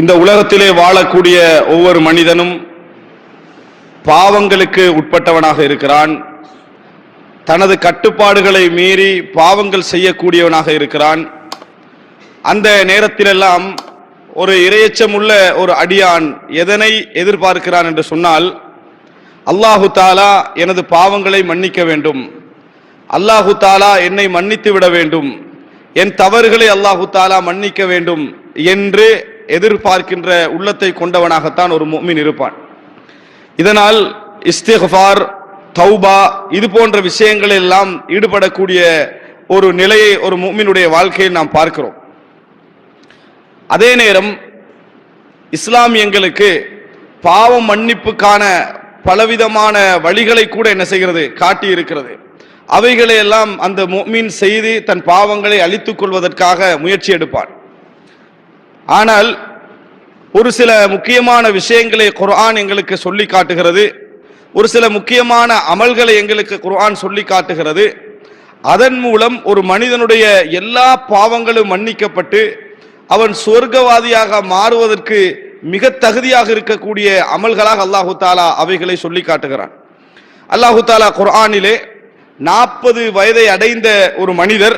இந்த உலகத்திலே வாழக்கூடிய ஒவ்வொரு மனிதனும் பாவங்களுக்கு உட்பட்டவனாக இருக்கிறான். தனது கட்டுப்பாடுகளை மீறி பாவங்கள் செய்யக்கூடியவனாக இருக்கிறான். அந்த நேரத்திலெல்லாம் ஒரு இரையச்சமுள்ள ஒரு அடியான் எதனை எதிர்பார்க்கிறான் என்று சொன்னால், அல்லாஹு தாலா எனது பாவங்களை மன்னிக்க வேண்டும், அல்லாஹு தாலா என்னை மன்னித்து விட வேண்டும், என் தவறுகளை அல்லாஹு தாலா மன்னிக்க வேண்டும் என்று எதிர்பார்க்கின்ற உள்ளத்தை கொண்டவனாகத்தான் ஒரு முஃமின் இருப்பான். இதனால் இஸ்திக்ஃபார், தௌபா இது போன்ற விஷயங்கள் எல்லாம் ஈடுபடக்கூடிய ஒரு நிலையை ஒரு முஃமினுடைய வாழ்க்கையில் நாம் பார்க்கிறோம். அதே நேரம் இஸ்லாம் எங்களுக்கு பாவம் மன்னிப்புக்கான பலவிதமான வழிகளை கூட என்ன செய்கிறது, காட்டி இருக்கிறது. அவைகளை எல்லாம் அந்த முஃமின் செய்து தன் பாவங்களை அழித்துக் கொள்வதற்காக முயற்சி எடுப்பான். ஆனால் ஒரு சில முக்கியமான விஷயங்களை குர்ஆன் எங்களுக்கு சொல்லி காட்டுகிறது, ஒரு சில முக்கியமான அமல்களை எங்களுக்கு குர்ஆன் சொல்லி காட்டுகிறது. அதன் மூலம் ஒரு மனிதனுடைய எல்லா பாவங்களும் மன்னிக்கப்பட்டு அவன் சொர்க்கவாதியாக மாறுவதற்கு மிக தகுதியாக இருக்கக்கூடிய அமல்களாக அல்லாஹு தாலா அவைகளை சொல்லி காட்டுகிறான். அல்லாஹு தாலா குர்ஆனிலே 40 வயதை அடைந்த ஒரு மனிதர்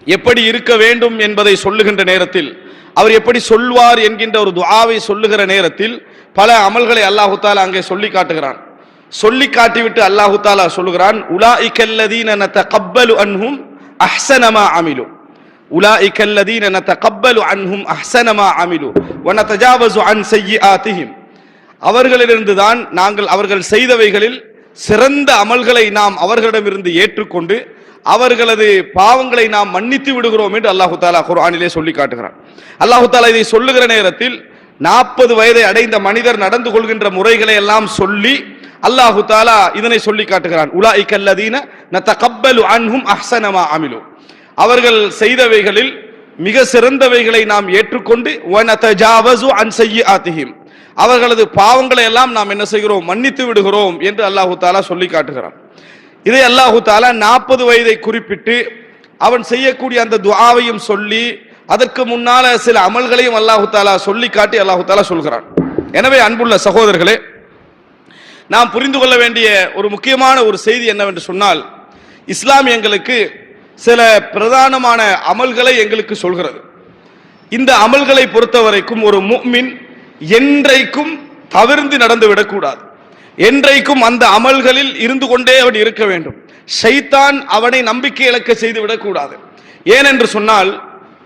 எப்படி இருக்க வேண்டும் என்பதை சொல்லுகின்ற நேரத்தில், அவர் எப்படி சொல்வார் என்கின்ற ஒரு துஆவை சொல்லுகிற நேரத்தில் பல அமல்களை அல்லாஹு தாலா அங்கே சொல்லி காட்டுகிறான். சொல்லி காட்டிவிட்டு அல்லாஹு தாலா சொல்லுகிறான், உலாஇகல்லதீன நதகப்பலு அன்ஹும் அஹ்ஸன மா அமிலு, உலாஇகல்லதீன நதகப்பலு அன்ஹும் அஹ்ஸன மா அமிலு வ நதஜாவஸு அன் ஸய்யிஆத்திஹிம், அவர்களிலிருந்து தான் நாங்கள் அவர்கள் செய்தவைகளில் சிறந்த அமல்களை நாம் அவர்களிடமிருந்து ஏற்றுக்கொண்டு அவர்களது பாவங்களை நாம் மன்னித்து விடுகிறோம் என்று அல்லாஹு தாலா குர்ஆனிலே சொல்லி காட்டுகிறான். அல்லாஹு தாலா இதை சொல்லுகிற நேரத்தில் 40 வயதை அடைந்த மனிதர் நடந்து கொள்கின்ற முறைகளை எல்லாம் சொல்லி அல்லாஹு தாலா இதனை சொல்லி காட்டுகிறான். உலாஇகல்லதீன நதகப்பலு அன்ஹும் அஹ்ஸன மா அமிலு, அவர்கள் செய்தவைகளில் மிக சிறந்தவைகளை நாம் ஏற்றுக்கொண்டு வ நதஜாவஸு அன் ஸய்யிஆத்திஹிம், அவர்களது பாவங்களை எல்லாம் நாம் என்ன செய்கிறோம், மன்னித்து விடுகிறோம் என்று அல்லாஹு தாலா சொல்லி காட்டுகிறான். இதை அல்லாஹு தாலா 40 வயதை குறிப்பிட்டு அவன் செய்யக்கூடிய அந்த துஆவையும் சொல்லி அதற்கு முன்னால சில அமல்களையும் அல்லாஹு தாலா சொல்லி காட்டி அல்லாஹு தாலா சொல்கிறான். எனவே அன்புள்ள சகோதரர்களே, நாம் புரிந்து கொள்ள வேண்டிய ஒரு முக்கியமான ஒரு செய்தி என்னவென்று சொன்னால், இஸ்லாம் எங்களுக்கு சில பிரதானமான அமல்களை எங்களுக்கு சொல்கிறது. இந்த அமல்களை பொறுத்தவரைக்கும் ஒரு முஃமின் என்றைக்கும் தவிர்ந்து நடந்து விடக்கூடாது, என்றைக்கும் அந்த அமல்களில் இருந்து கொண்டே அவன் இருக்க வேண்டும். ஷைத்தான் அவனை நம்பிக்கை இழக்க செய்து விடக்கூடாது. ஏனென்று சொன்னால்,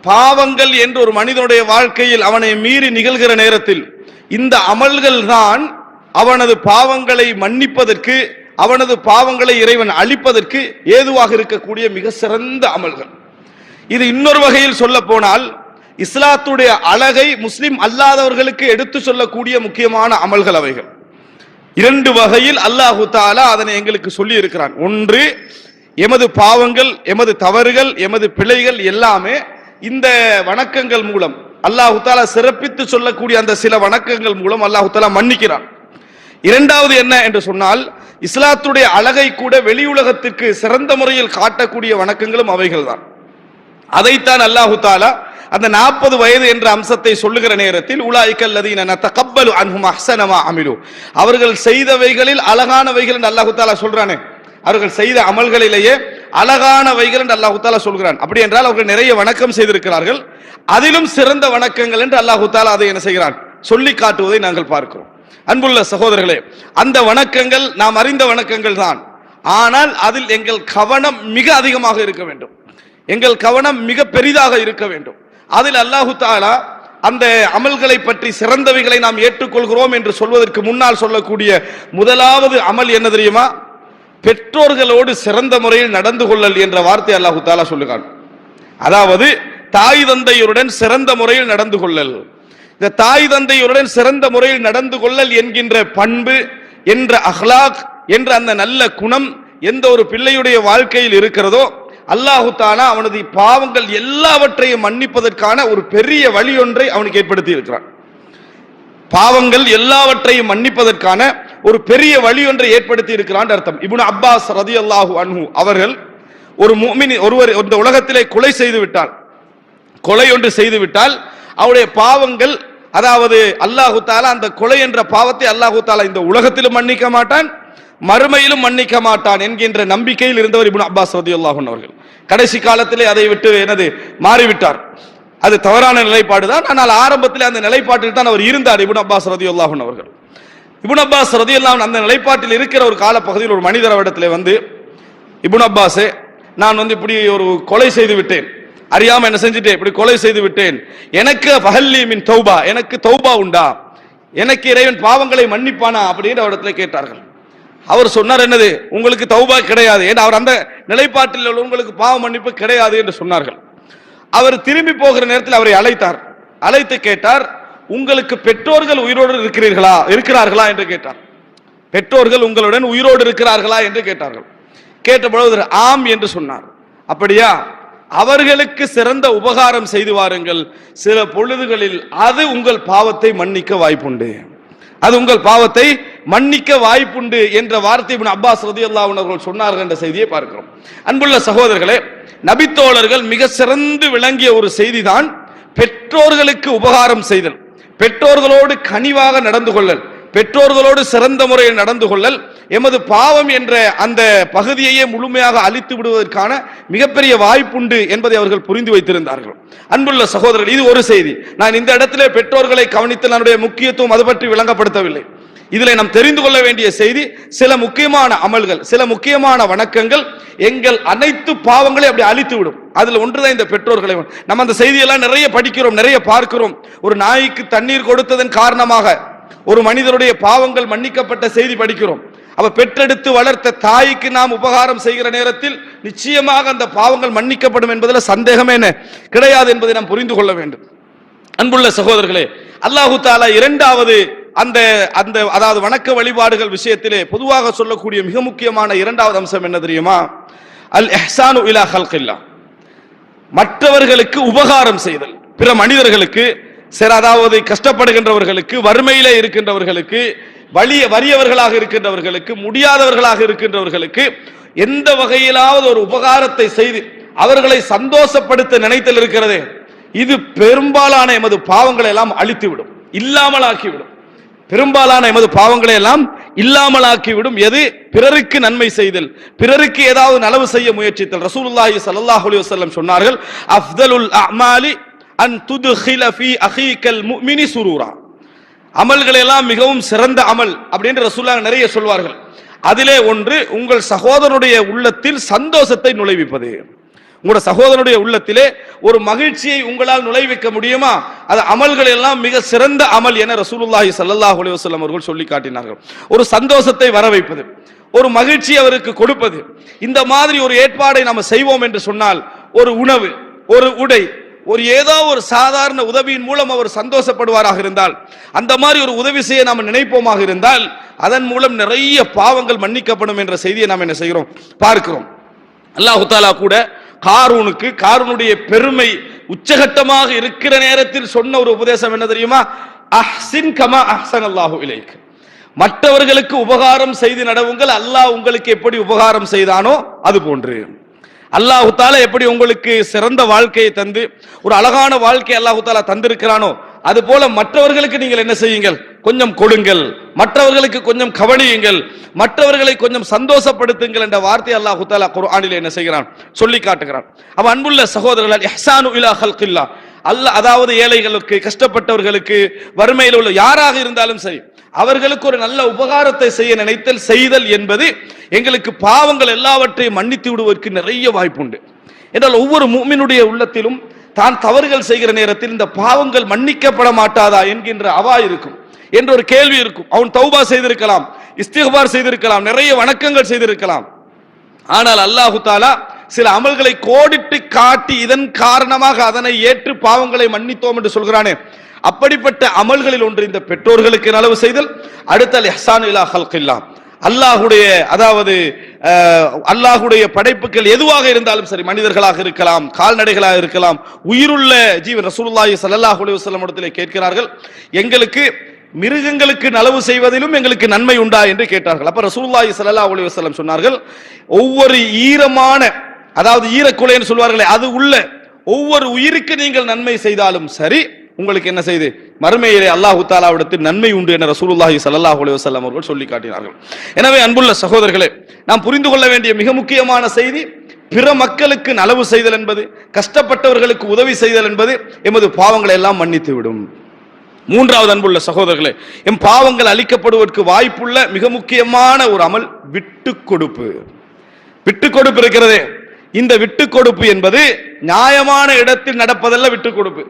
பாவங்கள் என்று ஒரு மனிதனுடைய வாழ்க்கையில் அவனை மீறி நிகழ்கிற நேரத்தில் இந்த அமல்கள் தான் அவனது பாவங்களை மன்னிப்பதற்கு, அவனது பாவங்களை இறைவன் அழிப்பதற்கு ஏதுவாக இருக்கக்கூடிய மிக சிறந்த அமல்கள். இது இன்னொரு வகையில் சொல்ல போனால் இஸ்லாத்துடைய அழகை முஸ்லிம் அல்லாதவர்களுக்கு எடுத்து சொல்லக்கூடிய முக்கியமான அமல்கள் அவைகள். 2 வகையில் அல்லாஹு தாலா அதனை எங்களுக்கு சொல்லி இருக்கிறான். ஒன்று, எமது பாவங்கள், எமது தவறுகள், எமது பிழைகள் எல்லாமே இந்த வணக்கங்கள் மூலம் அல்லாஹு தாலா சிறப்பித்து சொல்லக்கூடிய அந்த சில வணக்கங்கள் மூலம் அல்லாஹு தாலா மன்னிக்கிறான். இரண்டாவது என்ன என்று சொன்னால், இஸ்லாத்துடைய அழகை கூட வெளியுலகத்திற்கு சிறந்த முறையில் காட்டக்கூடிய வணக்கங்களும் அவைகள் தான். அதைத்தான் அல்லாஹு தாலா அந்த 40 வயது என்ற அம்சத்தை சொல்லுகிற நேரத்தில் உலாஇகல்லதீன நதகப்பலு அன்ஹும் அஹ்ஸன மா அமிலு, அவர்கள் செய்தவைகளில் அழகானவைகள் என்று அல்லாஹு தாலா சொல்றானே, அவர்கள் செய்த அமல்களிலேயே அழகானவைகள் என்று அல்லாஹு தாலா சொல்கிறான். அப்படி என்றால் அவர்கள் நிறைய வணக்கம் செய்திருக்கிறார்கள், அதிலும் சிறந்த வணக்கங்கள் என்று அல்லாஹு தாலா அதை என்ன செய்கிறான், சொல்லி காட்டுவதை நாங்கள் பார்க்கிறோம். அன்புள்ள சகோதரர்களே, அந்த வணக்கங்கள் நாம் அறிந்த வணக்கங்கள் தான். ஆனால் அதில் எங்கள் கவனம் மிக அதிகமாக இருக்க வேண்டும், எங்கள் கவனம் மிக பெரிதாக இருக்க வேண்டும். அதில் அல்லாஹு தாலா அந்த அமல்களை பற்றி சிறந்தவைகளை நாம் ஏற்றுக்கொள்கிறோம் என்று சொல்வதற்கு முன்னால் சொல்லக்கூடிய முதலாவது அமல் என்ன தெரியுமா? பெற்றோர்களோடு சிறந்த முறையில் நடந்து கொள்ளல் என்ற வார்த்தை அல்லாஹு தாலா சொல்லுகிறான். அதாவது தாய் தந்தையருடன் சிறந்த முறையில் நடந்து கொள்ளல். இந்த தாய் தந்தையருடன் சிறந்த முறையில் நடந்து கொள்ளல் என்கின்ற பண்பு, என்ற அஹ்லாக், என்ற அந்த நல்ல குணம் எந்த ஒரு பிள்ளையுடைய வாழ்க்கையில் இருக்கிறதோ அல்லாஹு தாலா அவனது பாவங்கள் எல்லாவற்றையும் மன்னிப்பதற்கான ஒரு பெரிய வழி ஒன்றை அவனுக்கு ஏற்படுத்தி இருக்கிறான். பாவங்கள் எல்லாவற்றையும் மன்னிப்பதற்கான ஒரு பெரிய வழி ஒன்றை ஏற்படுத்தி இருக்கிறான் அர்த்தம். இப்னு அப்பாஸ் ரலியல்லாஹு அன்ஹு அவர்கள் ஒரு முஃமின் ஒருவர் இந்த உலகத்திலே கொலை ஒன்று செய்து விட்டால் அவருடைய பாவங்கள் அதாவது அல்லாஹு தாலா அந்த கொலை என்ற பாவத்தை அல்லாஹு தாலா இந்த உலகத்திலும் மன்னிக்க மாட்டான், மறுமையிலும் மன்னிக்க மாட்டான் என்கின்ற நம்பிக்கையில் இருந்தவர் இப்னு அப்பாஸ் ரலியல்லாஹு அன்ஹு அவர்கள். கடைசி காலத்திலே அதை விட்டு மாறிவிட்டார். அது தவறான நிலைப்பாடு தான். ஆனால் ஆரம்பத்தில் அந்த நிலைப்பாட்டில் தான் அவர் இருந்தார் இப்னு அப்பாஸ் ரலியல்லாஹு அன்ஹு அவர்கள். இப்னு அப்பாஸ் ரலியல்லாஹு அன்ஹு அந்த நிலைப்பாட்டில் இருக்கிற ஒரு காலப்பகுதியில் ஒரு மனிதர் அவரிடத்தில் வந்து, இப்னு அப்பாஸே, நான் இப்படி ஒரு கொலை செய்து விட்டேன், அறியாம என்ன செஞ்சுட்டேன், இப்படி கொலை செய்து விட்டேன், எனக்கு ஃபஹல்லி மின் தௌபா, எனக்கு தௌபா உண்டா, எனக்கு இறைவன் பாவங்களை மன்னிப்பானா அப்படின்னு அவரிடத்துல கேட்டார்கள். அவர் சொன்னார், என்னது உங்களுக்கு தௌபா கிடையாது, ஏன்னா அவர் அந்த நிலைப்பாட்டில் உங்களுக்கு பாவ மன்னிப்பு கிடையாது என்று சொன்னார்கள். அவர் திரும்பி போகிற நேரத்தில் அவரை அழைத்து கேட்டார், உங்களுக்கு பெற்றோர்கள் உயிரோடு இருக்கிறார்களா என்று கேட்டார். பெற்றோர்கள் உங்களுடன் உயிரோடு இருக்கிறார்களா என்று கேட்டார்கள். கேட்டபொழுது ஆம் என்று சொன்னார். அப்படியா, அவர்களுக்கு சிறந்த உபகாரம் செய்து வாருங்கள், சில பொழுதுகளில் அது உங்கள் பாவத்தை மன்னிக்க வாய்ப்புண்டு, அது உங்கள் பாவத்தை மன்னிக்க வாய்ப்புண்டு என்ற வார்த்தை இப்னு அப்பாஸ் ரலியல்லாஹு அன்ஹு அவர்கள் சொன்னார்கள் என்ற செய்தியை பார்க்கிறோம். அன்புள்ள சகோதரர்களே, நபித்தோழர்கள் மிக சிறந்து விளங்கிய ஒரு செய்திதான் பெற்றோர்களுக்கு உபகாரம் செய்தல், பெற்றோர்களோடு கனிவாக நடந்து கொள்ளல், பெற்றோர்களோடு சிறந்த முறையில் நடந்து கொள்ளல் எமது பாவம் என்ற அந்த பகுதியையே முழுமையாக அழித்து விடுவதற்கான மிகப்பெரிய வாய்ப்புண்டு என்பதை அவர்கள் புரிந்து வைத்திருந்தார்கள். அன்புள்ள சகோதரர்கள், இது ஒரு செய்தி. நான் இந்த இடத்திலே பெற்றோர்களை கவனித்து என்னுடைய முக்கியத்துவம் அது பற்றி விளங்கப்படுத்தவில்லை. இதில் நாம் தெரிந்து கொள்ள வேண்டிய செய்தி, சில முக்கியமான அமல்கள், சில முக்கியமான வணக்கங்கள் எங்கள் அனைத்து பாவங்களை அப்படி அழித்து விடும். அதில் ஒன்றுதான் இந்த பெற்றோர்களை. நம்ம அந்த செய்தியெல்லாம் நிறைய படிக்கிறோம், நிறைய பார்க்கிறோம். ஒரு நாய்க்கு தண்ணீர் கொடுத்ததன் காரணமாக ஒரு மனிதருடைய பாவங்கள் மன்னிக்கப்பட்ட செய்தி படிக்கிறோம். அப்ப பெற்றெடுத்து வளர்த்த தாய்க்கு நாம் உபகாரம் செய்கிற நேரத்தில் நிச்சயமாக அந்த பாவங்கள் மன்னிக்கப்படும் என்பதில் சந்தேகமே கிடையாது என்பதை நாம் புரிந்து கொள்ள வேண்டும். அன்புள்ள சகோதரர்களே, அல்லாஹு தாலா இரண்டாவது அந்த அந்த அதாவது வணக்க வழிபாடுகள் விஷயத்திலே பொதுவாக சொல்லக்கூடிய மிக முக்கியமான இரண்டாவது அம்சம் என்ன தெரியுமா? அல் இஹ்சானு இலா ஹல்கில்லா, மற்றவர்களுக்கு உபகாரம் செய்தல், பிற மனிதர்களுக்கு, அதாவது கஷ்டப்படுகின்றவர்களுக்கு, வறுமையிலே இருக்கின்றவர்களுக்கு, வறியவர்களாக இருக்கின்றவர்களுக்கு, முடியாதவர்களாக இருக்கின்றவர்களுக்கு எந்த வகையிலாவது ஒரு உபகாரத்தை செய்து அவர்களை சந்தோஷப்படுத்த நினைத்தல் இருக்கிறதே, இது பெரும்பாலான எமது பாவங்களை எல்லாம் அழித்துவிடும், இல்லாமலாக்கிவிடும். பெரும்பாலான எமது பாவங்களை எல்லாம் இல்லாமலாக்கிவிடும். எது? பிறருக்கு நன்மை செய்தல், பிறருக்கு ஏதாவது நலவு செய்ய முயற்சித்தல். ரசூலுல்லாஹி ஸல்லல்லாஹு அலைஹி வஸல்லம் சொன்னார்கள், அஃதலுல் அமாலி அன் துத்கில ஃபீ அகீகல் முஃமினி சுரூரா. அமல்கள் எல்லாம் மிகவும் சிறந்த அமல் அப்படின்னு ரசூலுல்லாஹ் நிறைய சொல்வார்கள். அதிலே ஒன்று உங்கள் சகோதரனுடைய உள்ளத்தில் சந்தோஷத்தை நுழைவிப்பது. உங்களோட சகோதரனுடைய உள்ளத்திலே ஒரு மகிழ்ச்சியை உங்களால் நுழைவிக்க முடியுமா? அது அமல்கள் எல்லாம் மிக சிறந்த அமல் என ரசூலுல்லாஹி ஸல்லல்லாஹு அலைஹி வஸல்லம் அவர்கள் சொல்லி காட்டினார்கள். ஒரு சந்தோஷத்தை வர வைப்பது, ஒரு மகிழ்ச்சி அவருக்கு கொடுப்பது, இந்த மாதிரி ஒரு ஏற்பாடை நாம் செய்வோம் என்று சொன்னால், ஒரு உணவு, ஒரு உடை, ஒரு ஏதோ ஒரு சாதாரண உதவியின் மூலம் அவர் சந்தோஷப்படுவாராக இருந்தால், அந்த மாதிரி ஒரு உதவி செய்ய நாம் நினைப்போமாக இருந்தால், அதன் மூலம் நிறைய பாவங்கள் மன்னிக்கப்படும் என்ற செய்தியை நாம் என்ன செய்கிறோம், பார்க்கிறோம். அல்லாஹு தஆலா கூட காரூனுடைய பெருமை உச்சகட்டமாக இருக்கிற நேரத்தில் சொன்ன ஒரு உபதேசம் என்ன தெரியுமா? அஹ்சின் கமா அஹ்ஸனல்லாஹு இலைக், மற்றவர்களுக்கு உபகாரம் செய்து நடவுங்கள், அல்லாஹ் உங்களுக்கு எப்படி உபகாரம் செய்தானோ அது போன்று. அல்லாஹு தஆலா எப்படி உங்களுக்கு சிறந்த வாழ்க்கையை தந்து ஒரு அழகான வாழ்க்கையை அல்லாஹு தஆலா தந்திருக்கிறானோ, அது போல மற்றவர்களுக்கு நீங்கள் என்ன செய்யுங்கள், கொஞ்சம் கொடுங்கள், மற்றவர்களுக்கு கொஞ்சம் கவனியுங்கள், மற்றவர்களை கொஞ்சம் சந்தோஷப்படுத்துங்கள் என்ற வார்த்தை அல்லாஹு தஆலா குர்ஆனில் என்ன செய்கிறான், சொல்லி காட்டுகிறான். அப்ப அன்புள்ள சகோதரர்கள், இஹ்சானு இலா ஹல்கில்லா, அல்லாஹ் அதாவது ஏழைகளுக்கு, கஷ்டப்பட்டவர்களுக்கு, வறுமையில் உள்ள யாராக இருந்தாலும் சரி, அவர்களுக்கு ஒரு நல்ல உபகாரத்தை செய்ய நினைத்தல், செய்தல் என்பது எங்களுக்கு பாவங்கள் எல்லாவற்றையும் மன்னித்து விடுவதற்கு நிறைய வாய்ப்புண்டு. என்றால் ஒவ்வொரு முஃமினுடைய உள்ளத்திலும் தான் தவறுகள் செய்கிற நேரத்தில் இந்த பாவங்கள் மன்னிக்கப்பட மாட்டாதா என்கின்ற அவா இருக்கும், என்ற ஒரு கேள்வி இருக்கும். அவன் தௌபா செய்திருக்கலாம், இஸ்திக்பார் செய்திருக்கலாம், நிறைய வணக்கங்கள் செய்திருக்கலாம். ஆனால் அல்லாஹு தஆலா சில அமல்களை கோடிட்டு காட்டி இதன் காரணமாக அதனை ஏற்று பாவங்களை மன்னித்தோம் என்று சொல்கிறானே, அப்படிப்பட்ட அமல்களில் ஒன்று இந்த பெற்றோர்களுக்கு நலவு செய்தல். அடுத்த இஹ்சானு இலா ஹல்கில்லா, அல்லாஹுடைய அதாவது அல்லாஹுடைய படைப்புகள் எதுவாக இருந்தாலும் சரி, மனிதர்களாக இருக்கலாம், கால்நடைகளாக இருக்கலாம், உயிருள்ள ஜீவன். ரசூலுல்லாஹி ஸல்லல்லாஹு அலைஹி வஸல்லம் இடத்திலே கேட்கிறார்கள், எங்களுக்கு மிருகங்களுக்கு நலவு செய்வதிலும் எங்களுக்கு நன்மை உண்டா என்று கேட்டார்கள். அப்ப ரசூலுல்லாஹி ஸல்லல்லாஹு அலைஹி வஸல்லம் சொன்னார்கள், ஒவ்வொரு ஈரமான அதாவது ஈரக்குலைன்னு சொல்வார்களே, அது உள்ள ஒவ்வொரு உயிருக்கு நீங்கள் நன்மை செய்தாலும் சரி, உங்களுக்கு என்ன செய்து மறுமையிலே அல்லாஹ் தஆலாவிடத்தில் நன்மை உண்டு என ரசூலுல்லாஹி ஸல்லல்லாஹு அலைஹி வஸல்லம் அவர்கள் சொல்லி காட்டினார்கள். எனவே அன்புள்ள சகோதரர்களே, நாம் புரிந்து கொள்ள வேண்டிய மிக முக்கியமான செய்தி, பிற மக்களுக்கு நலவு செய்தல் என்பது, கஷ்டப்பட்டவர்களுக்கு உதவி செய்தல் என்பது எமது பாவங்களை எல்லாம் மன்னித்து விடும். மூன்றாவது அன்புள்ள சகோதரர்களே, எம் பாவங்கள் அழிக்கப்படுவதற்கு வாய்ப்புள்ள மிக முக்கியமான ஒரு அமல் விட்டு கொடுப்பு. விட்டு கொடுப்பு இருக்கிறதே, இந்த விட்டு கொடுப்பு என்பது நியாயமான இடத்தில் நடப்பதல்ல. விட்டு கொடுப்பு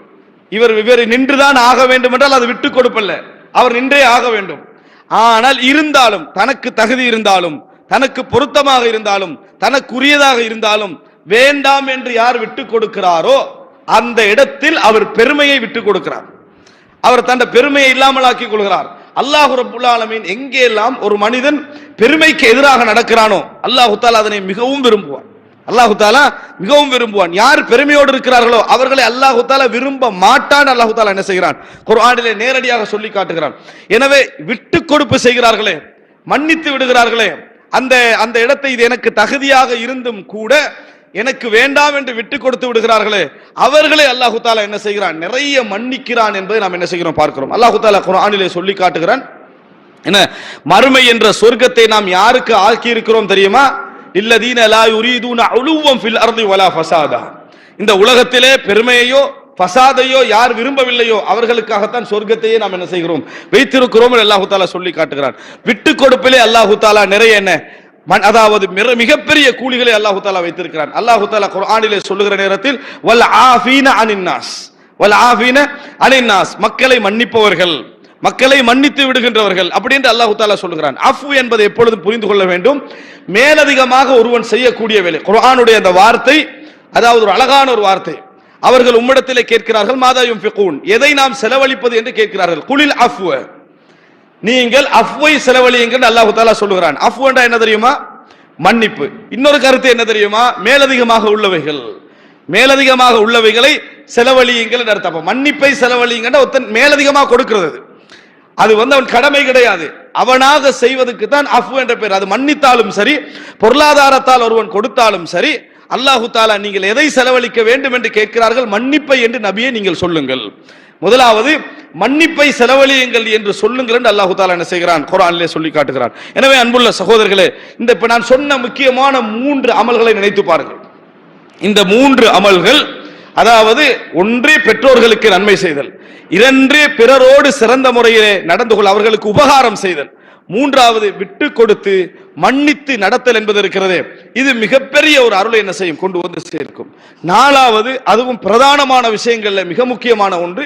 இவர் நின்றுதான் ஆக வேண்டும் என்றால் அது விட்டு கொடுப்பல்ல, அவர் நின்றே ஆக வேண்டும். ஆனால் இருந்தாலும் தனக்கு தகுதி இருந்தாலும், தனக்கு பொருத்தமாக இருந்தாலும், தனக்குரியதாக இருந்தாலும் வேண்டாம் என்று யார் விட்டு கொடுக்கிறாரோ அந்த இடத்தில் அவர் பெருமையை விட்டு கொடுக்கிறார். அவர் தன் பெருமையை இல்லாமலாக்கிக் கொள்கிறார். அல்லாஹ் ரப்பல் ஆலமீன் எங்கெல்லாம் ஒரு மனிதன் பெருமைக்கு எதிராக நடக்கிறானோ அல்லாஹ் தஆலா அதனை மிகவும் விரும்புவான். அல்லாஹ் தஆலா மிகவும் விரும்புவான். யார் பெருமையோடு இருக்கிறார்களோ அவர்களை அல்லாஹ் தஆலா விரும்ப மாட்டான். அல்லாஹ் தஆலா என்ன செய்கிறான்? குர்ஆனிலே நேரடியாக சொல்லி காட்டுகிறான். எனவே விட்டு கொடுப்பு செய்கிறார்களே, மன்னித்து விடுகிறார்களே, அந்த இடத்தை இது எனக்கு தகுதியாக இருந்தும் கூட எனக்கு வேண்டாம் என்று விட்டு கொடுத்து விடுகிறார்களே, அவர்களை அல்லாஹ் தஆலா என்ன செய்கிறான்? நிறைய மன்னிக்கிறான் என்பதை நாம் என்ன செய்கிறோம் பார்க்கிறோம். அல்லாஹ் தஆலா குர்ஆனிலே சொல்லி காட்டுகிறான். என்ன மறுமை என்ற சொர்க்கத்தை நாம் யாருக்கு ஆக்கி இருக்கிறோம் தெரியுமா? இல்லதீன லா யுரீதுன உலுவம் ஃபில் அர்தி வலா ஃபஸாதா. இந்த உலகத்திலே பெருமையோ ஃபஸாதையோ யார் விரும்பவில்லையோ அவர்களுக்காகத்தான் சொர்க்கத்தையே நாம் என்ன செய்கிறோம் வைத்திருக்கிறோம் என்று அல்லாஹ் தஆலா சொல்லி காட்டுகிறான். விட்டு கொடுப்பிலே அல்லாஹ் தஆலா நிறைய என்ன அதாவது மிகப்பெரிய கூலிகளை அல்லாஹ் தஆலா வைத்திருக்கிறான். அல்லாஹ் தஆலா குர்ஆனிலே சொல்லுகிற நேரத்தில் வல் ஆஃபீன அனின் நாஸ், மக்களை மன்னிப்பவர்கள், மக்களை மன்னித்து விடுகின்றவர்கள் அப்படின்னு அல்லாஹ் தஆலா சொல்லுகிறான். அஃபு என்பதை எப்பொழுதும் புரிந்து கொள்ள வேண்டும், மேலதிகமாக ஒருவன் செய்யக்கூடிய வேலை. குர்ஆனுடைய அந்த வார்த்தை அதாவது ஒரு அழகான ஒரு வார்த்தை. அவர்கள் உம்மிடத்திலே கேட்கிறார்கள், மாதா யுன்ஃபிகூன், எதை நாம் செலவழிப்பது என்று கேட்கிறார்கள். குலில் அஃப்வ, நீங்கள் அஃப்வை செலவழியுங்கள் அல்லாஹ் தஆலா சொல்லுகிறான். அஃப்வண்டா என்ன தெரியுமா? மன்னிப்பு. இன்னொரு கருத்து என்ன தெரியுமா? மேலதிகமாக உள்ளவைகள், மேலதிகமாக உள்ளவைகளை செலவழியுங்கள் என்று அர்த்தம். மன்னிப்பை செலவழியுங்கன்னா ஒருத்தன் மேலதிகமாக கொடுக்கிறது, அது அவன் கடமை கிடையாது, அவனாக செய்வதற்கு தான் அஃப் என்ற பெயர். அது மன்னித்தாலும் சரி, பொருளாதாரத்தால் ஒருவன் கொடுத்தாலும் சரி, அல்லாஹ் தஆலா நீங்கள் எதை செலவழிக்க வேண்டும் என்று கேட்கிறார்கள்? மன்னிப்பை என்று நபியே நீங்கள் சொல்லுங்கள். முதலாவது மன்னிப்பை செலவழியுங்கள் என்று சொல்லுங்கள் என்று அல்லாஹ் தஆலா என்ன செய்கிறான்? குர்ஆனிலே சொல்லி காட்டுகிறான். எனவே அன்புள்ள சகோதரர்களே, இந்த இப்ப நான் சொன்ன முக்கியமான 3 அமல்களை நினைத்து பாருங்கள். இந்த 3 அமல்கள், அதாவது ஒன்று பெற்றோர்களுக்கு நன்மை செய்தல், 2 பிறரோடு சிறந்த முறையிலே நடந்து கொள்ள அவர்களுக்கு உபகாரம் செய்தல், 3வது விட்டு கொடுத்து மன்னித்து நடத்தல் என்பது இருக்கிறதே, இது மிகப்பெரிய ஒரு அருளை என்ன செய்யும்? கொண்டு வந்து சேர்க்கும். 4வது, அதுவும் பிரதானமான விஷயங்கள்ல மிக முக்கியமான ஒன்று,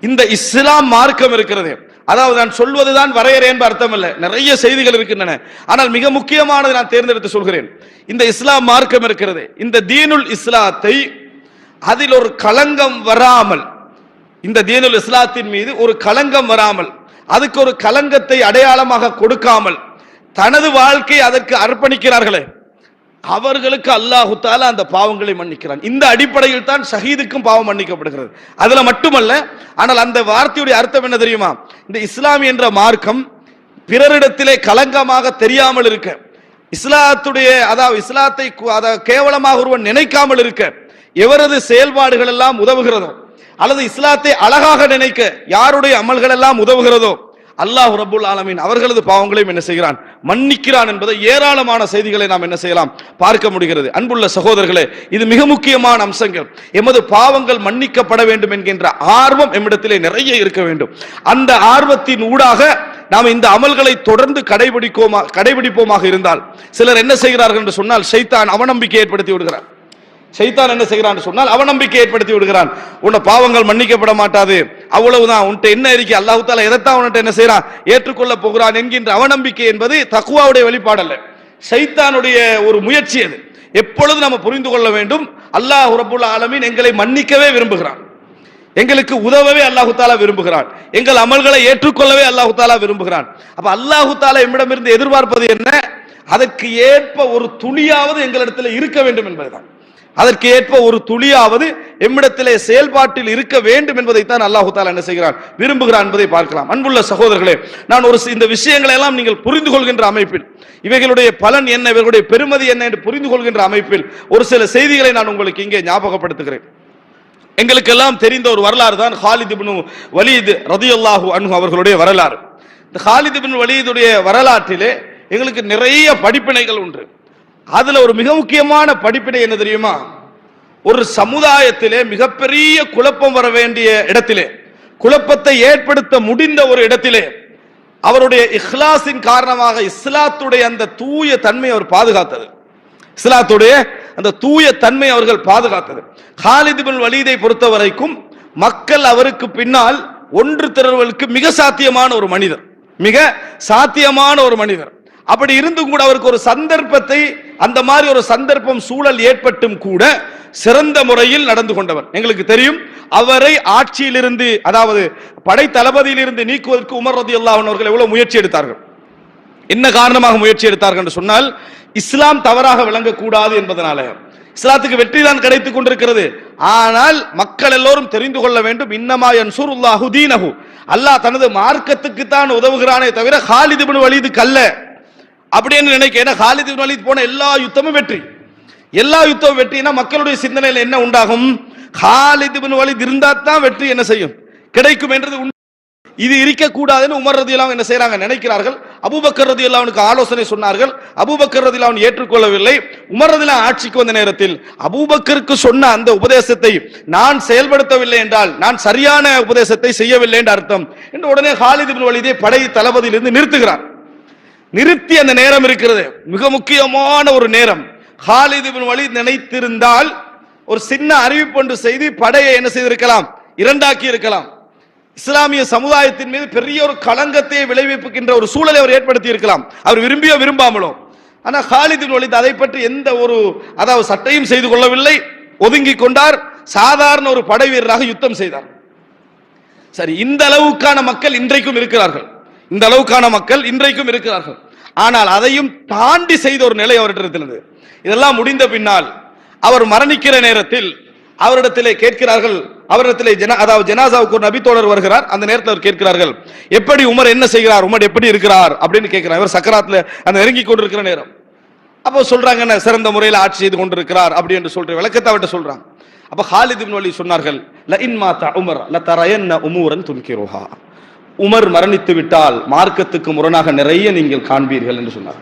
இந்த இஸ்லாம் மார்க்கம் இருக்கிறது. அதாவது நான் சொல்வதுதான் வரையறை என்பது அர்த்தம் அல்ல, நிறைய செய்திகள் இருக்கின்றன. ஆனால் மிக முக்கியமானதை நான் தேர்ந்தெடுத்து சொல்கிறேன். இந்த இஸ்லாம் மார்க்கம் இருக்கிறது, இந்த தீனுல் இஸ்லாத்தை அதில் ஒரு களங்கம் வராமல், இந்த தீனுல் இஸ்லாத்தின் மீது ஒரு களங்கம் வராமல், அதுக்கு ஒரு களங்கத்தை அடையாளமாக கொடுக்காமல் தனது வாழ்க்கை அதற்கு அர்ப்பணிக்கிறார்களே, அவர்களுக்கு அல்லாஹ் தஆலா அந்த பாவங்களை மன்னிக்கிறான். இந்த அடிப்படையில் தான் ஷஹீதுக்கும் பாவம் மன்னிக்கப்படுகிறது. அதுல மட்டுமல்ல, ஆனால் அந்த வார்த்தையுடைய அர்த்தம் என்ன தெரியுமா? இந்த இஸ்லாம் என்ற மார்க்கம் பிறரிடத்திலே களங்கமாக தெரியாமல் இருக்க, இஸ்லாத்துடைய அதாவது இஸ்லாத்தை கேவலமாக ஒருவன் நினைக்காமல் இருக்க எவரது செயல்பாடுகள் எல்லாம் உதவுகிறதோ, அல்லது இஸ்லாத்தை அழகாக நினைக்க யாருடைய அமல்கள் எல்லாம் உதவுகிறதோ, அல்லாஹ் ரப்புல் ஆலமீன் அவர்களது பாவங்களையும் என்ன செய்கிறான்? மன்னிக்கிறான் என்பதை ஏராளமான செய்திகளை நாம் என்ன செய்யலாம்? பார்க்க முடிகிறது. அன்புள்ள சகோதரர்களே, இது மிக முக்கியமான அம்சங்கள். எமது பாவங்கள் மன்னிக்கப்பட வேண்டும் என்கின்ற ஆர்வம் எம்மிடத்திலே நிறைய இருக்க வேண்டும். அந்த ஆர்வத்தின் ஊடாக நாம் இந்த அமல்களை தொடர்ந்து கடைபிடிப்போமாக இருந்தால், சிலர் என்ன செய்கிறார்கள் என்று சொன்னால், ஷைத்தான் அவநம்பிக்கை ஏற்படுத்தி விடுகிறார். ஷைத்தான் என்ன செய்கிறான் சொன்னால் அவநம்பிக்கை ஏற்படுத்தி விடுகிறான். உன்னை பாவங்கள் மன்னிக்கப்பட மாட்டாது, அவ்வளவுதான், உன்ட்ட என்ன இருக்கு, அல்லாஹ் தஆலா எதைத்தான் உன்ட்ட என்ன செய்யறான்? ஏற்றுக்கொள்ள போகிறான் என்கின்ற அவநம்பிக்கை என்பது தக்வாவுடைய வெளிப்பாடு அல்ல, ஷைத்தானுடைய ஒரு முயற்சி. அது எப்பொழுது நம்ம புரிந்து கொள்ள வேண்டும், அல்லாஹ் ரப்புல் ஆலமீன் எங்களை மன்னிக்கவே விரும்புகிறான், எங்களுக்கு உதவவே அல்லாஹ் தஆலா விரும்புகிறான், எங்கள் அமல்களை ஏற்றுக்கொள்ளவே அல்லாஹ் தஆலா விரும்புகிறான். அப்ப அல்லாஹ் தஆலா எம்மிடமிருந்து எதிர்பார்ப்பது என்ன? அதற்கு ஏற்ப ஒரு துளியாவது எங்களிடத்தில் இருக்க வேண்டும் என்பதுதான். அதற்கு ஏற்ப ஒரு துளியாவது எம்மிடத்திலே செயல்பாட்டில் இருக்க வேண்டும் என்பதைத்தான் அல்லாஹ் தஆலா என்ன செய்கிறான்? விரும்புகிறான் என்பதை பார்க்கலாம். அன்புள்ள சகோதரர்களே, நான் இந்த விஷயங்களை எல்லாம் நீங்கள் புரிந்து கொள்கின்ற அமைப்பில், இவைகளுடைய பலன் என்ன, இவர்களுடைய பெருமதி என்ன என்று புரிந்து கொள்கின்ற அமைப்பில் ஒரு சில செய்திகளை நான் உங்களுக்கு இங்கே ஞாபகப்படுத்துகிறேன். எங்களுக்கெல்லாம் தெரிந்த ஒரு வரலாறு தான் ஹாலித் இப்னு வலீத் ரலியல்லாஹு அன்ஹு அவர்களுடைய வரலாறு. இந்த ஹாலித் இப்னு வலீதுடைய வரலாற்றிலே எங்களுக்கு நிறைய படிப்பினைகள் உண்டு. அதுல ஒரு மிக முக்கியமான படிப்பினை என்ன தெரியுமா? ஒரு சமுதாயத்திலே மிகப்பெரிய குழப்பம் வர வேண்டிய இடத்திலே, குழப்பத்தை ஏற்படுத்த முடிந்த ஒரு இடத்திலே அவருடைய இஹ்லாஸின் காரணமாக இஸ்லாத்துடைய அந்த தூய தன்மை அவர் பாதுகாத்தது. இஸ்லாத்துடைய அந்த தூய தன்மை அவர்கள் பாதுகாத்தது. ஹாலித் இப்னு வலீதை பொறுத்த வரைக்கும் மக்கள் அவருக்கு பின்னால் ஒன்று திரள்வதற்கு மிக சாத்தியமான ஒரு மனிதர், மிக சாத்தியமான ஒரு மனிதர். அப்படி இருந்தும் கூட அவருக்கு ஒரு சந்தர்ப்பத்தை, அந்த மாதிரி ஒரு சந்தர்ப்பம் சூழல் ஏற்பட்டும் கூட சிறந்த முறையில் நடந்து கொண்டவர். எங்களுக்கு தெரியும், அவரை ஆட்சியிலிருந்து, அதாவது படை தளபதியிலிருந்து நீக்குவதற்கு உமர் ரலியல்லாஹு அன்ஹு அவர்கள் எவ்வளவு முயற்சி எடுத்தார்கள். என்ன காரணமாக முயற்சி எடுத்தார்கள் என்று சொன்னால், இஸ்லாம் தவறாக விளங்கக்கூடாது என்பதனால. இஸ்லாத்துக்கு வெற்றி தான் கிடைத்துக் கொண்டிருக்கிறது, ஆனால் மக்கள் எல்லோரும் தெரிந்து கொள்ள வேண்டும், இன்னமா யன்சுருல்லாஹு தீனஹு, அல்லாஹ் தனது மார்க்கத்துக்கு தான் உதவுகிறானே தவிர ஹாலித் இப்னு வலீதுக்கு அல்ல அப்படின்னு நினைக்க. ஏன்னா ஹாலித் இப்னு வலீத் போன எல்லா யுத்தமும் வெற்றி, எல்லா யுத்தமும் வெற்றினா மக்களுடைய சிந்தனையில் என்ன உண்டாகும்? ஹாலித் இப்னு வலீத் இருந்தா தான் வெற்றி என்ன செய்யும், கிடைக்கும் என்றது. இது இருக்கக்கூடாதுன்னு உமர் ரலியல்லாஹு அன்ஹு என்ன செய்யறாங்க, நினைக்கிறார்கள். அபூபக்கர் ரலியல்லாஹு அன்ஹுக்கு ஆலோசனை சொன்னார்கள். அபூபக்கர் ரலியல்லாஹு அன்ஹு ஏற்றுக்கொள்ளவில்லை. உமர் ரலியல்லாஹு அன்ஹு ஆட்சிக்கு வந்த நேரத்தில் அபூபக்கருக்கு சொன்ன அந்த உபதேசத்தை நான் செயல்படுத்தவில்லை என்றால் நான் சரியான உபதேசத்தை செய்யவில்லை என்று அர்த்தம் என்று உடனே ஹாலித் இப்னு வலீதை படை தளபதியிலிருந்து நிறுத்துகிறார். நிறுத்தி அந்த நேரம் இருக்கிறது, மிக முக்கியமான ஒரு நேரம். ஹாலித் இப்னு வலீத் நினைத்திருந்தால் ஒரு சின்ன அறிவிப்பு ஒன்று செய்து படையை என்ன செய்திருக்கலாம், இரண்டாக்கி இருக்கலாம். இஸ்லாமிய சமுதாயத்தின் மீது பெரிய ஒரு களங்கத்தை விளைவிக்கின்ற ஒரு சூழலை அவர் ஏற்படுத்தி இருக்கலாம், அவர் விரும்பியோ விரும்பாமலோ. ஆனா ஹாலித் இப்னு வலீத் அதை பற்றி எந்த ஒரு, அதாவது சட்டையும் செய்து கொள்ளவில்லை, ஒதுங்கி கொண்டார். சாதாரண ஒரு படை வீரராக யுத்தம் செய்தார். சரி, இந்த அளவுக்கான மக்கள் இன்றைக்கும் இருக்கிறார்கள், இந்த அளவுக்கான மக்கள் இன்றைக்கும் இருக்கிறார்கள். ஆனால் அதையும் தாண்டி செய்த ஒரு நிலை அவரிடத்தில் இருந்தது. இதெல்லாம் முடிந்த பின்னால் அவர் மரணிக்கிற நேரத்தில் அவரிடத்திலே கேட்கிறார்கள், அவரிடத்திலே அதாவது ஜனாசாவுக்கு ஒரு நபித்தோழர் வருகிறார். அந்த நேரத்தில் அவர் கேட்கிறார்கள், எப்படி உமர் என்ன செய்கிறார், உமர் எப்படி இருக்கிறார் அப்படின்னு கேட்கிறார். இவர் சக்கராத்துல அந்த நெருங்கி கொண்டிருக்கிற நேரம். அப்போ சொல்றாங்க, சிறந்த முறையில் ஆட்சி செய்து கொண்டிருக்கிறார் அப்படி என்று சொல்ற விளக்கத்தை அவர்கிட்ட சொல்றாங்க. அப்ப ஹாலித் இப்னு வலீத் சொன்னார்கள், ல இன் மாதா உமர் லதரயன்ன உமூரன் துன்கிருஹா, உமர் மரணித்து விட்டால் மார்க்கத்துக்கு முரணாக நிறைய நீங்கள் காண்பீர்கள் என்று சொன்னார்.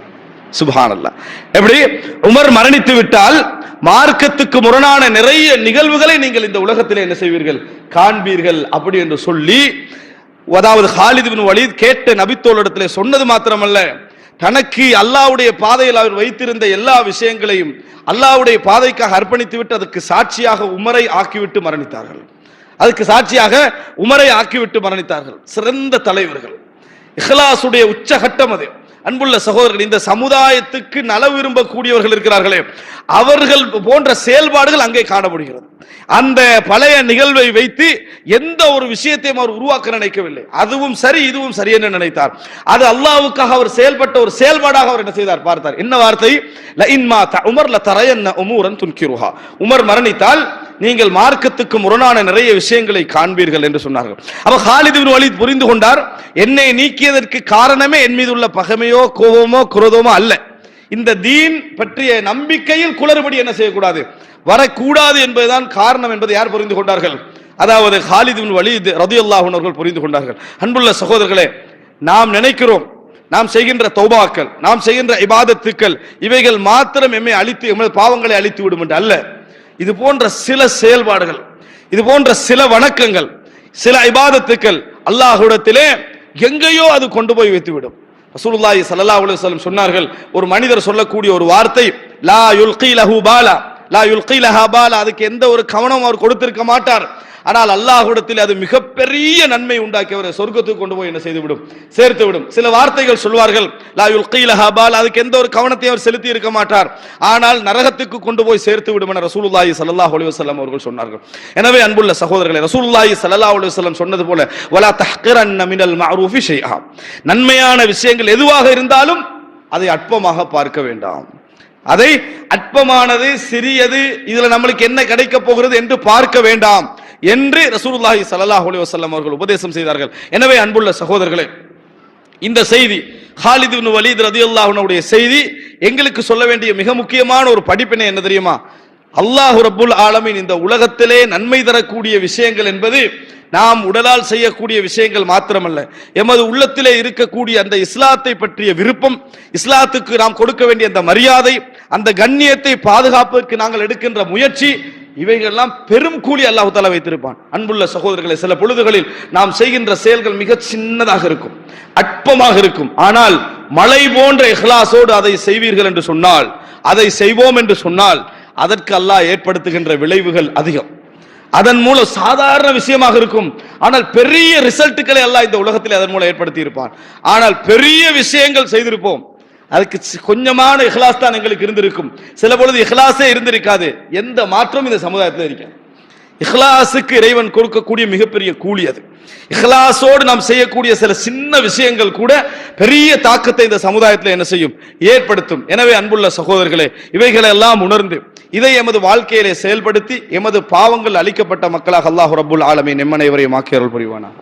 சுப்ஹானல்லாஹ். எப்படி உமர் மரணித்து விட்டால் மார்க்கத்துக்கு முரணான நிறைய நிகழ்வுகளை நீங்கள் இந்த உலகத்திலே என்ன செய்வீர்கள், காண்பீர்கள் அப்படி என்று சொல்லி, அதாவது ஹாலித் இப்னு வலீத் கேட்ட நபித்தோழரிடத்திலே சொன்னது மாத்திரமல்ல, தனக்கு அல்லாஹ்வுடைய பாதையில் அவர் வைத்திருந்த எல்லா விஷயங்களையும் அல்லாஹ்வுடைய பாதைக்காக அர்ப்பணித்து விட்டு அதற்கு சாட்சியாக உமரை ஆக்கிவிட்டு மரணித்தார்கள். அதுக்கு சாட்சியாக உமரை ஆக்கிவிட்டு மரணித்தார்கள். சிறந்த தலைவர்கள், இஹ்லாசுடைய உச்சகட்டம் அது. அன்புள்ள சகோதரர்கள், இந்த சமுதாயத்துக்கு நலவு விரும்பக்கூடியவர்கள் இருக்கிறார்களே, அவர்கள் போன்ற செயல்பாடுகள் அங்கே காணப்படுகிறது. அந்த பழைய நிகழ்வை வைத்து எந்த ஒரு விஷயத்தையும் அவர் உருவாக்க நினைக்கவில்லை. அதுவும் சரி இதுவும் சரி என்று நினைத்தார். அது அல்லாஹ்வுக்காக அவர் செயல்பட்ட ஒரு செயல்பாடாக அவர் என்ன செய்தார் பார்த்தார். என்ன வார்த்தை? ல இன் மாத உமர் லதரயன்ன உமூரன் துன்கிருஹா, உமர் மரணித்தால் நீங்கள் மார்க்கத்துக்கு முரணான நிறைய விஷயங்களை காண்பீர்கள் என்று சொன்னார்கள். அப்ப ஹாலித் இப்னு வலீத் புரிந்து கொண்டார், என்னை நீக்கியதற்கு காரணமே என் மீது உள்ள பகைமையோ கோபமோ குரோதமோ அல்ல, இந்த தீன் பற்றிய நம்பிக்கையில் குளறுபடி என்ன செய்யக்கூடாது, வரக்கூடாது என்பதுதான் காரணம் என்பதை யார் புரிந்து கொண்டார்கள்? அதாவது ஹாலித் இப்னு வலீத் ரலியல்லாஹு அன்ஹு அவர்கள் புரிந்து கொண்டார்கள். அன்புள்ள சகோதரர்களே, நாம் நினைக்கிறோம் நாம் செய்கின்ற தௌபாக்கள், நாம் செய்கின்ற இபாதத்துக்கள் இவைகள் மாத்திரம் எம்மை அழித்து எமது பாவங்களை அழித்து விடும் என்று அல்ல. இது போன்ற சில செயல்பாடுகள், இது போன்ற சில வணக்கங்கள், சில இபாதத்துக்கள் அல்லாஹ்விடத்திலே எங்கேயோ அது கொண்டு போய் வைத்துவிடும். ரசூலுல்லாஹி ஸல்லல்லாஹு அலைஹி வஸல்லம் சொன்னார்கள், ஒரு மனிதர் சொல்லக்கூடிய ஒரு வார்த்தை, லா யுல்கி லஹு பாலா, லா யுல்கி லஹா பாலா, அதுக்கு எந்த ஒரு கவனம் அவர் கொடுத்திருக்க மாட்டார். ஆனால் அல்லாஹ்விடத்தில் அது மிகப்பெரிய நன்மை உண்டாக்கி அவரை சொர்க்கத்துக்கு கொண்டு போய் என்ன செய்துவிடும், சேர்த்து விடும். சில வார்த்தைகள் சொல்வார்கள், லா யுல்கி லஹா பாலா, அதுக்கு எந்த ஒரு கவனத்தை அவர் செலுத்தி இருக்க மாட்டார், ஆனால் நரகத்துக்கு கொண்டு போய் சேர்த்து விடும் என ரசூலுல்லாஹி ஸல்லல்லாஹு அலைஹி வஸல்லம் அவர்கள் சொன்னார்கள். எனவே அன்புள்ள சகோதரர்களே, ரசூலுல்லாஹி ஸல்லல்லாஹு அலைஹி வஸல்லம் சொன்னது போல, வலா தஹ்கிரன்ன மினல் மஅரூஃபி ஷைஆ, நன்மையான விஷயங்கள் எதுவாக இருந்தாலும் அதை அற்பமாக பார்க்க வேண்டாம். அதை அற்பமானது, சிறியது, இதுல நம்மளுக்கு என்ன கிடைக்க போகிறது என்று பார்க்க வேண்டாம் என்று ரசூலுல்லாஹி ஸல்லல்லாஹு அலைஹி வஸல்லம் அவர்கள் உபதேசம் செய்தார்கள். எனவே அன்புள்ள சகோதரர்களே, இந்த செய்தி ஹாலித் இப்னு வலீத் ரலியல்லாஹு அன்ஹுடைய செய்தி எங்களுக்கு சொல்ல வேண்டிய மிக முக்கியமான ஒரு படிப்பினை என்ன தெரியுமா? அல்லாஹ் ரப்புல் ஆலமீன் இந்த உலகத்திலே நன்மை தரக்கூடிய விஷயங்கள் என்பது நாம் உடலால் செய்யக்கூடிய விஷயங்கள் மாத்திரமல்ல, எமது உள்ளத்திலே இருக்கக்கூடிய அந்த இஸ்லாத்தை பற்றிய விருப்பம், இஸ்லாத்துக்கு நாம் கொடுக்க வேண்டிய அந்த மரியாதை, அந்த கண்ணியத்தை பாதுகாப்பதற்கு நாங்கள் எடுக்கின்ற முயற்சி, இவைகளெல்லாம் பெரும் கூலி அல்லாஹ் தஆலா வைத்திருப்பான். அன்புள்ள சகோதரர்களே, சில பொழுதுகளில் நாம் செய்கின்ற செயல்கள் மிக சின்னதாக இருக்கும், அற்பமாக இருக்கும். ஆனால் மலை போன்ற இஹ்லாஸோடு அதை செய்வீர்கள் என்று சொன்னால், அதை செய்வோம் என்று சொன்னால், அதற்கு அல்லாஹ் ஏற்படுத்துகின்ற விளைவுகள் அதிகம். அதன் மூலம் சாதாரண விஷயமாக இருக்கும், ஆனால் பெரிய ரிசல்ட்டுகளை அல்லாஹ் இந்த உலகத்தில் அதன் மூலம் ஏற்படுத்தி இருப்பான். ஆனால் பெரிய விஷயங்கள் செய்திருப்போம், அதுக்கு கொஞ்சமான இஹ்லாஸ் தான் எங்களுக்கு இருந்திருக்கும். சில பொழுது இஹ்லாஸே இருந்திருக்காது. எந்த மாற்றமும் இந்த சமுதாயத்தில் இருக்காது. இஹ்லாஸுக்கு இறைவன் கொடுக்கக்கூடிய மிகப்பெரிய கூலி அது. இஹ்லாஸோடு நாம் செய்யக்கூடிய சில சின்ன விஷயங்கள் கூட பெரிய தாக்கத்தை இந்த சமுதாயத்தில் என்ன செய்யும், ஏற்படுத்தும். எனவே அன்புள்ள சகோதரர்களே, இவைகளை எல்லாம் உணர்ந்து இதை எமது வாழ்க்கையிலே செயல்படுத்தி எமது பாவங்கள் அளிக்கப்பட்ட மக்களாக அல்லாஹ் ரப்புல் ஆலமீன் எம்மனைவரையும் ஆக்கி அருள் புரிவானாக.